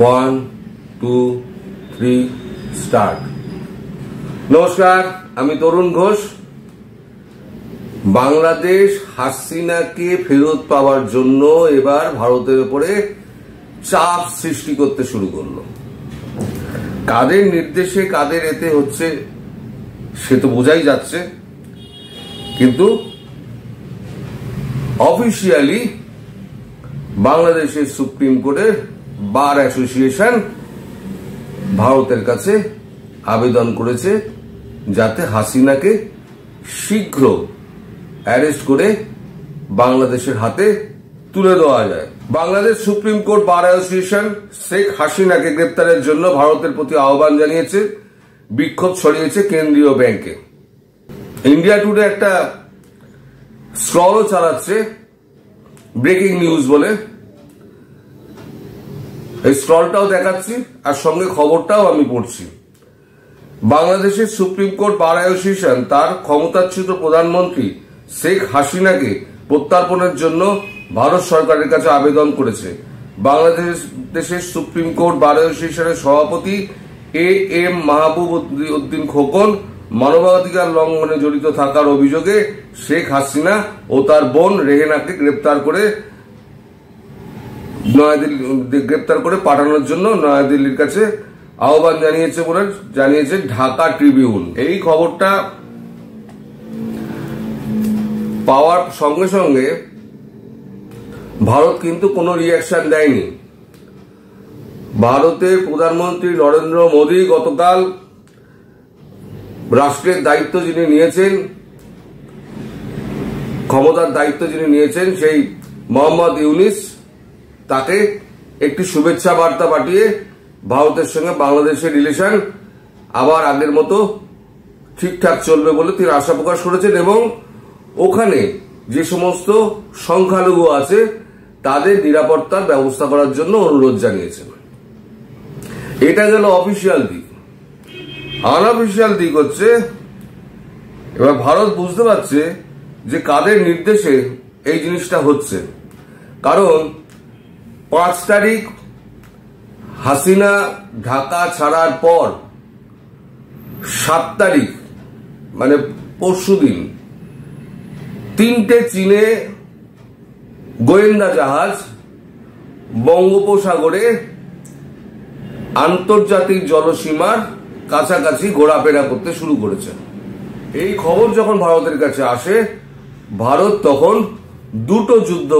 1, 2, 3, start. নমস্কার, আমি তরুণ ঘোষ। বাংলাদেশ হাসিনাকে ফেরত পাওয়ার জন্য এবার ভারতের উপরে চাপ সৃষ্টি করতে শুরু করলো। কাদের নির্দেশে কাদের এতে হচ্ছে সে তো বোঝাই যাচ্ছে, কিন্তু অফিসিয়ালি বাংলাদেশের সুপ্রিম কোর্টের বার অ্যাসোসিয়েশন ভারতের কাছে আবেদন করেছে যাতে হাসিনাকে শীঘ্র অ্যারেস্ট করে বাংলাদেশের হাতে তুলে দেওয়া যায়। Bangladesh supreme court bar association Sheikh হাসিনাকে গ্রেপ্তারের জন্য ভারতের প্রতি আহ্বান জানিয়েছে, বিক্ষোভ ছড়িয়েছে কেন্দ্রীয় ব্যাংকে। ইন্ডিয়া টুডে একটা স্ক্রলও চালাচ্ছে ব্রেকিং নিউজ বলে, এই স্ক্রলটাও দেখাচ্ছি আর সঙ্গে খবরটাও আমি পড়ছি। বাংলাদেশের সুপ্রিম কোর্ট বার অ্যাসোসিয়েশন তার ক্ষমতাচ্যুত প্রধানমন্ত্রী শেখ হাসিনাকে প্রত্যর্পণের জন্য ভারত সরকারের কাছে আবেদন করেছে। বাংলাদেশের সুপ্রিম কোর্ট বার অ্যাসোসিয়েশনের সভাপতি AM মাহবুব উদ্দিন খোকন মানবাধিকার লঙ্ঘনে জড়িত থাকার অভিযোগে শেখ হাসিনা ও তার বোন রেহেনাকে গ্রেপ্তার করে পাঠানোর জন্য নয়াদিল্লির কাছে আহ্বান জানিয়েছে বলে জানিয়েছে ঢাকা ট্রিবিউন। এই খবরটা পাওয়ার সঙ্গে সঙ্গে ভারত কিন্তু কোনো রিয়াকশন দেয়নি। ভারতের প্রধানমন্ত্রী নরেন্দ্র মোদী গতকাল রাষ্ট্রের দায়িত্ব যিনি নিয়েছেন, ক্ষমতার দায়িত্ব যিনি নিয়েছেন, সেই মোহাম্মদ ইউনিস তাকে একটি শুভেচ্ছা বার্তা পাঠিয়ে ভারতের সঙ্গে বাংলাদেশের রিলেশন আবার আগের মতো ঠিকঠাক চলবে বলে তিনি আশা প্রকাশ করেছেন এবং ওখানে যে সমস্ত সংখ্যালঘু আছে তাদের নিরাপত্তার ব্যবস্থা করার জন্য অনুরোধ জানিয়েছেন। এটা গেল অফিসিয়াল দিক। আনঅফিসিয়াল দিক হচ্ছে এবার ভারত বুঝতে পারছে যে কাদের নির্দেশে এই জিনিসটা হচ্ছে। কারণ 5 তারিখ হাসিনা ঢাকা ছাড়ার পর 7 তারিখ মানে পরশুদিন 3টে চীনে গোয়েন্দা জাহাজ বঙ্গোপসাগরে আন্তর্জাতিক জলসীমার কাছাকাছি ঘোরাফেরা করতে শুরু করেছে। এই খবর যখন ভারতের কাছে আসে, ভারত তখন 2টো যুদ্ধ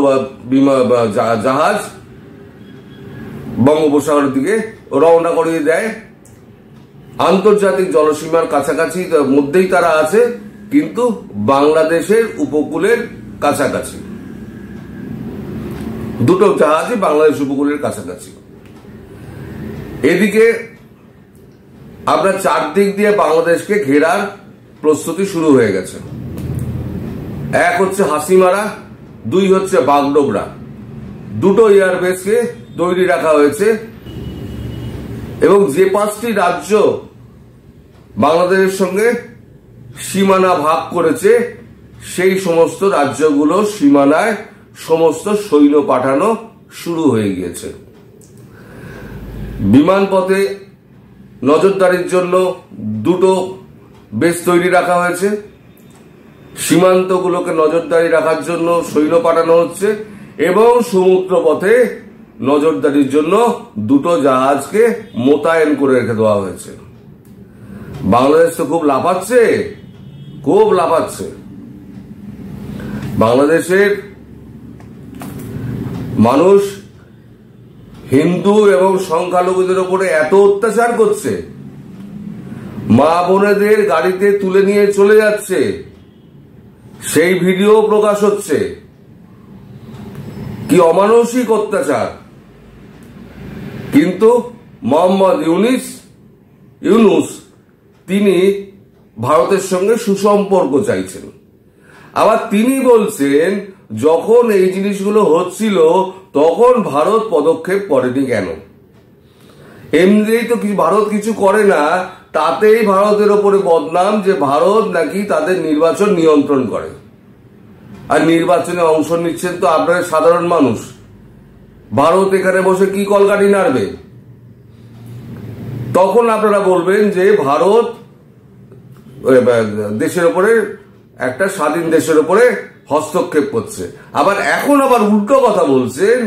জাহাজ বঙ্গোপসাগরের দিকে রওনা করিয়ে দেয়। আন্তর্জাতিক জলসীমার কাছাকাছি মধ্যেই তারা আছে, কিন্তু বাংলাদেশের উপকূলের কাছাকাছি। 2টো জাহাজই বাংলাদেশ উপকূলের কাছাকাছি। এদিকে আমরা 4 দিক দিয়ে বাংলাদেশকে ঘেরার প্রস্তুতি শুরু হয়ে গেছে। 1 হচ্ছে হাসিমারা, 2 হচ্ছে বাগডোগরা। 2টো এয়ারবেসকে তৈরি রাখা হয়েছে এবং যে 5টি রাজ্য বাংলাদেশের সঙ্গে সীমানা ভাগ করেছে সেই সমস্ত রাজ্যগুলো সীমানায় সমস্ত সৈন্য পাঠানো শুরু হয়ে গিয়েছে। বিমানপথে নজরদারির জন্য 2টো বেস তৈরি রাখা হয়েছে। সীমান্তগুলোকে নজরদারি রাখার জন্য সৈন্য পাঠানো হচ্ছে এবং সমুদ্রপথে নজরদারির জন্য 2টো জাহাজকে মোতায়েন করে রেখে দেওয়া হয়েছে। বাংলাদেশ তো খুব লাফাচ্ছে। বাংলাদেশের মানুষ হিন্দু এবং সংখ্যালঘুদের উপরে এত অত্যাচার করছে, মা বোনেদের গাড়িতে তুলে নিয়ে চলে যাচ্ছে, সেই ভিডিও প্রকাশ হচ্ছে। কি অমানসিক অত্যাচার! কিন্তু মোহাম্মদ ইউনুস তিনি ভারতের সঙ্গে সুসম্পর্ক চাইছেন। আবার তিনি বলছেন যখন এই জিনিসগুলো হচ্ছিল তখন ভারত পদক্ষেপ করেনি কেন? এমনিতেই তো ভারত কিছু করে না, তাতেই ভারতের ওপরে বদনাম যে ভারত নাকি তাদের নির্বাচন নিয়ন্ত্রণ করে। আর নির্বাচনে অংশ নিচ্ছেন তো আপনারা সাধারণ মানুষ। ভারত এখানে বসে কি কলকাঠি নাড়বে? তখন আপনারা বলবেন যে ভারত দেশের উপরে, একটা স্বাধীন দেশের উপরে হস্তক্ষেপ করছে। আবার এখন আবার উল্টো কথা বলছেন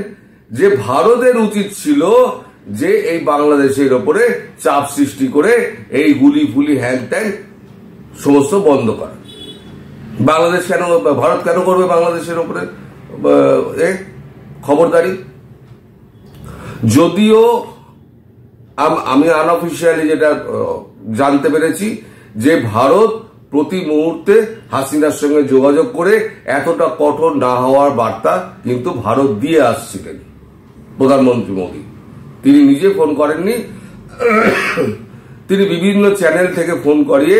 যে ভারতের উচিত ছিল যে এই বাংলাদেশের উপরে চাপ সৃষ্টি করে এই গুলি ফুলি হ্যাং ট্যাং সমস্ত বন্ধ করা। বাংলাদেশ কেন, ভারত কেন করবে বাংলাদেশের উপরে খবরদারি? যদিও আমি আনঅফিসিয়ালি যেটা জানতে পেরেছি যে ভারত প্রতি মুহূর্তে হাসিনার সঙ্গে যোগাযোগ করে এতটা কঠোর না হওয়ার বার্তা কিন্তু ভারত দিয়ে আসছিলেন প্রধানমন্ত্রী মোদী। তিনি নিজে ফোন করেননি, তিনি বিভিন্ন চ্যানেল থেকে ফোন করিয়ে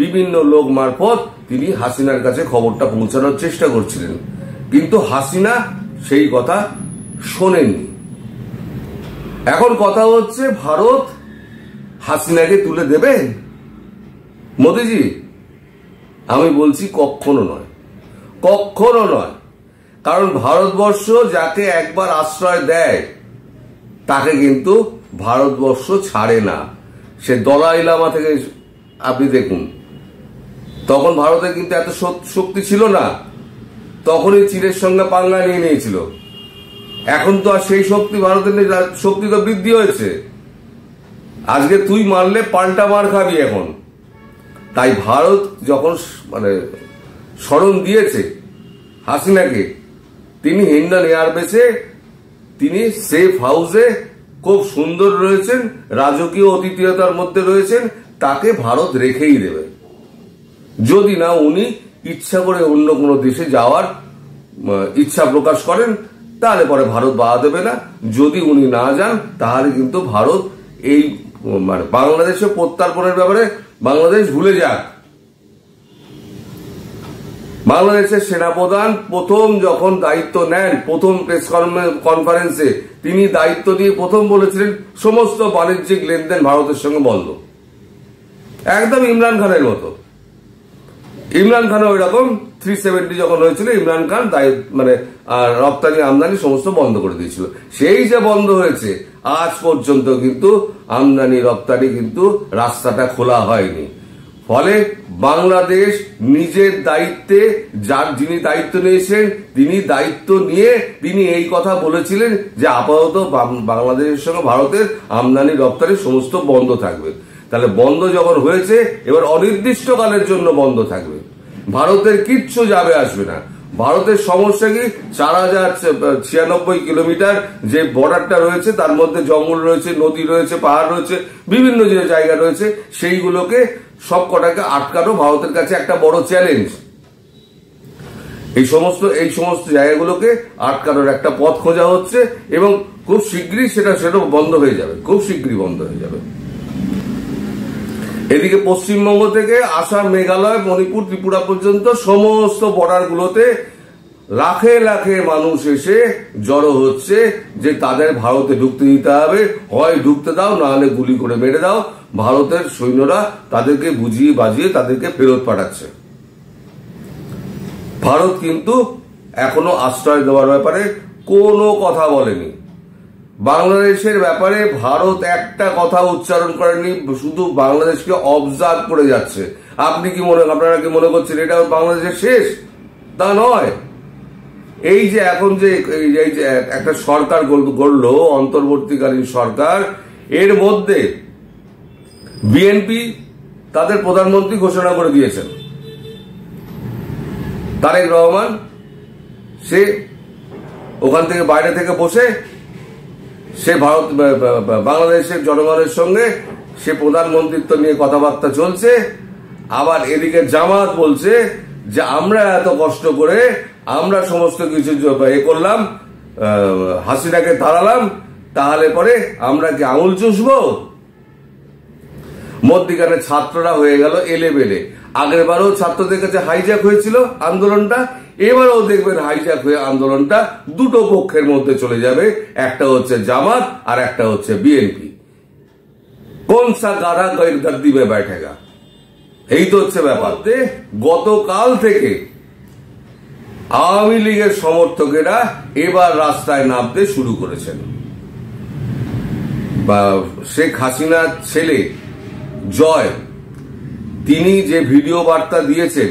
বিভিন্ন লোক মারফত তিনি হাসিনার কাছে খবরটা পৌঁছানোর চেষ্টা করছিলেন, কিন্তু হাসিনা সেই কথা শোনেননি। এখন কথা হচ্ছে ভারত হাসিনাকে তুলে দেবেন মোদিজি? আমি বলছি কখনো নয়, কখনো নয়। কারণ ভারতবর্ষ যাকে একবার আশ্রয় দেয় তাকে কিন্তু ভারতবর্ষ ছাড়ে না। সে দলাই লামা থেকে আপনি দেখুন, তখন ভারতের কিন্তু এত শক্তি ছিল না, তখনই চীনের সঙ্গে পাঙ্গা নিয়ে নিয়েছিল। এখন তো আর সেই শক্তি ভারতের নেই, শক্তি তো বৃদ্ধি হয়েছে। আজকে তুই মারলে পাল্টা মার খাবি এখন। তাই ভারত যখন স্মরণ দিয়েছে হাসিনাকে, তিনি হিন্ডন এয়ারবেসে তিনি সেফ হাউসে খুব সুন্দর রয়েছেন, রাজকীয় অতিথিয়তার মধ্যে রয়েছেন, তাকে ভারত রেখেই দেবে। যদি না উনি ইচ্ছা করে অন্য কোনো দেশে যাওয়ার ইচ্ছা প্রকাশ করেন তাহলে পরে ভারত বাধা দেবে না। যদি উনি না যান তাহলে কিন্তু ভারত এই বাংলাদেশে প্রত্যার্পণের ব্যাপারে বাংলাদেশ ভুলে যাক। বাংলাদেশের সেনাপ্রধান প্রথম যখন দায়িত্ব নেন, প্রথম প্রেস কনফারেন্সে তিনি দায়িত্ব দিয়ে প্রথম বলেছিলেন সমস্ত বাণিজ্যিক লেনদেন ভারতের সঙ্গে বন্ধ, একদম ইমরান খানের মতো। ইমরান খান ওই রকম 370 যখন হয়েছিল, ইমরান খান রপ্তানি আমদানি সমস্ত বন্ধ করে দিয়েছিল। সেই যে বন্ধ হয়েছে আজ পর্যন্ত কিন্তু আমদানি রপ্তানি কিন্তু রাস্তাটা খোলা হয়নি। ফলে বাংলাদেশ নিজের দায়িত্বে, যিনি দায়িত্ব নিয়েছেন তিনি দায়িত্ব নিয়ে তিনি এই কথা বলেছিলেন যে আপাতত বাংলাদেশের সঙ্গে ভারতের আমদানি রপ্তানি সমস্ত বন্ধ থাকবে। তাহলে বন্ধ যখন হয়েছে এবার অনির্দিষ্টকালের জন্য বন্ধ থাকবে, ভারতের কিচ্ছু যাবে আসবে না। ভারতের সমস্যা কি, 4096 কিলোমিটার যে বর্ডারটা রয়েছে তার মধ্যে জঙ্গল রয়েছে, নদী রয়েছে, পাহাড় রয়েছে, বিভিন্ন যে জায়গা রয়েছে সেইগুলোকে সব কটাকে আটকানো ভারতের কাছে একটা বড় চ্যালেঞ্জ। এই সমস্ত জায়গাগুলোকে আটকানোর একটা পথ খোঁজা হচ্ছে এবং খুব শীঘ্রই সেটা বন্ধ হয়ে যাবে, খুব শীঘ্রই বন্ধ হয়ে যাবে। এদিকে পশ্চিমবঙ্গ থেকে আসাম, মেঘালয়, মণিপুর, ত্রিপুরা পর্যন্ত সমস্ত বর্ডারগুলোতে লাখে লাখে মানুষ এসে জড়ো হচ্ছে যে তাদের ভারতে ঢুকতে দিতে হবে, হয় ঢুকতে দাও না হলে গুলি করে মেরে দাও। ভারতের সৈন্যরা তাদেরকে বুঝিয়ে বাজিয়ে তাদেরকে ফেরত পাঠাচ্ছে। ভারত কিন্তু এখনো আশ্রয় দেওয়ার ব্যাপারে কোনো কথা বলেনি। বাংলাদেশের ব্যাপারে ভারত একটা কথা উচ্চারণ করেনি, শুধু বাংলাদেশকে অবজার্ভ করে যাচ্ছে। আপনারা কি মনে করছেন এটা বাংলাদেশের শেষ? তা নয়। এই যে এখন যে একটা সরকার গড়লো, অন্তর্বর্তীকালীন সরকার, এর মধ্যে বিএনপি তাদের প্রধানমন্ত্রী ঘোষণা করে দিয়েছেন তারেক রহমান। সে ওখান থেকে বাইরে থেকে বসে সে বাংলাদেশের জনগণের সঙ্গে সে প্রধানমন্ত্রিত্ব নিয়ে কথাবার্তা চলছে। আবার এদিকে জামাত বলছে যে আমরা এত কষ্ট করে আমরা সমস্ত কিছু করলাম, হাসিনাকে তাড়ালাম, তাহলে পরে আমরা কি আঙুল চুষবো? মধ্যিখানে ছাত্ররা হয়ে গেল এলেবেলে। আগের বারও ছাত্রদের কাছে হাইজ্যাক হয়েছিল আন্দোলনটা, এবারেও দেখবেন হাইজ্যাক হয়ে আন্দোলনটা দুটো পক্ষের মধ্যে চলে যাবে, একটা হচ্ছে জামাত আর একটা হচ্ছে বিএনপি। কোন সা গাধা গদ্দি মে बैठेगा, এই তো হচ্ছে ব্যাপার। গতকাল থেকে আওয়ামী লীগের সমর্থকেরা এবার রাস্তায় নামতে শুরু করেছেন। বা শেখ হাসিনার ছেলে জয়, তিনি যে ভিডিও বার্তা দিয়েছেন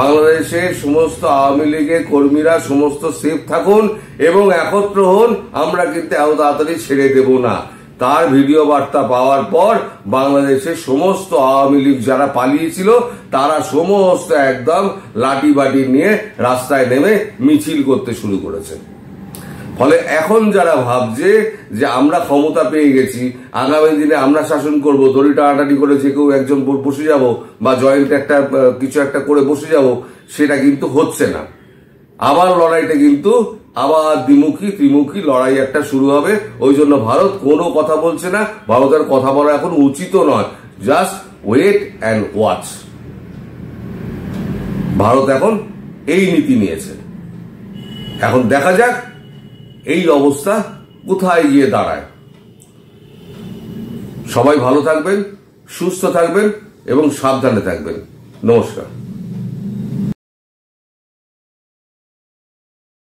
বাংলাদেশের সমস্ত আওয়ামী লীগের কর্মীরা সমস্ত সেফ থাকুন এবং একত্র হন, আমরা কিন্তু এত তাড়াতাড়ি ছেড়ে দেব না, তার ভিডিও বার্তা পাওয়ার পর বাংলাদেশের সমস্ত আওয়ামী লীগ যারা পালিয়েছিল তারা সমস্ত একদম লাঠি বাটি নিয়ে রাস্তায় নেমে মিছিল করতে শুরু করেছে। ফলে এখন যারা ভাবছে যে আমরা ক্ষমতা পেয়ে গেছি, আগামী দিনে আমরা শাসন করব, দড়ি টানাটানি করে যে কেউ একজন বসে যাব বা জয়েন্ট একটা কিছু একটা করে বসে যাব, সেটা কিন্তু হচ্ছে না। আবার লড়াইটা কিন্তু আবার দ্বিমুখী ত্রিমুখী লড়াই একটা শুরু হবে। ওই জন্য ভারত কোনো কথা বলছে না, ভারতের কথা বলা এখন উচিত নয়, just wait and watch. Bharat এখন এই নীতি নিয়েছে, এখন দেখা যাক এই অবস্থা কোথায় গিয়ে দাঁড়ায়। সবাই ভালো থাকবেন, সুস্থ থাকবেন এবং সাবধানে থাকবেন। নমস্কার।